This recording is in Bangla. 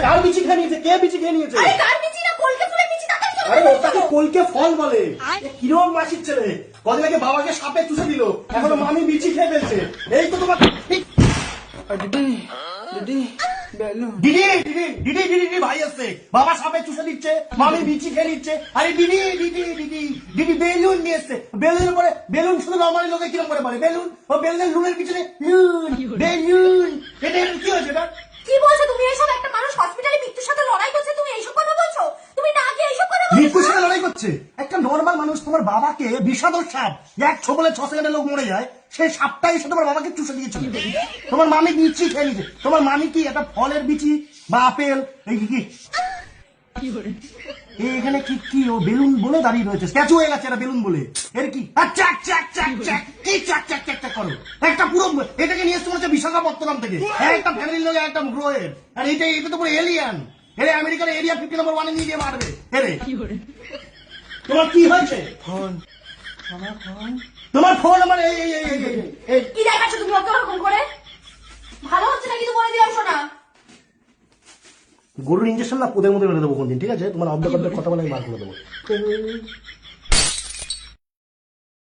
কার বিচি খেয়ে নিয়েছে? কে বিচি খেয়ে নিয়েছে? আরে ওটাকে কলকে ফল বলে। কিরম মাসির ছেলে, কদিন আগে বাবাকে সাপে চুষে দিল, এখনো মামি বিচি খেয়ে ফেলছে। এই তো তোমার দিদি দিদি দিদি দিদি দিদি ভাই আসছে, বাবা সাপে চুষে দিচ্ছে, মামি বিচি খেয়ে নিচ্ছে। আরে দিদি দিদি দিদি দিদি বেলুন নিয়ে এসছে, বেলুনের পরে বেলুন শুধু নর্মালি লোকে কিরম করে বলে বেলুন, ও বেলুনের নুনের পিছনে নুন বেলুন। এটা কি হয়েছে? এটা কি বলছো তুমি? এইসব একটা মানুষ হসপিটালে মৃত্যুর সাথে লড়াই করছে, তুমি এইসব কথা বলছো? তুমি না গিয়ে এইসব কথা বলছো? মৃত্যুর সাথে লড়াই করছে একটা নর্মাল মানুষ। তোমার বাবাকে বিষাদর সাপ এক ছোবলে 6 সেকেন্ডে লোক মরে যায়, সেই সাপটাই এসে তোমার বাবাকে চুষে দিয়েছিল। তোমার মামি বিচি খেয়ে নিয়েছে। তোমার মামি কি একটা ফলের বিচি বা আপেল এই কি এখানে কি কি ও বেলুন বলে দাঁড়িয়ে রয়েছে, স্ট্যাচু হয়ে গেছে এটা বেলুন বলে। এর কি চাক চাক চাক চাক কি চাক চাক চাক চাক করো একটা পুরো এটাকে নিয়ে এসে মনে হচ্ছে বিশাখাপত্তনম থেকে একটা ফ্যামিলির লোক একটা গ্রহের। আর এটা তো পুরো এলিয়ান। এর আমেরিকার এরিয়া 50 নম্বর 1 নিয়ে গিয়ে মারবে। এরে তোমার কি হয়েছে? ফোন আমার ফোন, তোমার ফোন আমার এই এই এই এই কি দেখাচ্ছ তুমি ওকে ওরকম করে? ভালো হচ্ছে না কিন্তু বলে দিলাম শোনা। গরুর ইঞ্জেকশন না পোদের মধ্যে মেরে দেবো কোনদিন, ঠিক আছে? তোমার অর্ধেক কথা বলে আমি বার করে দেবো।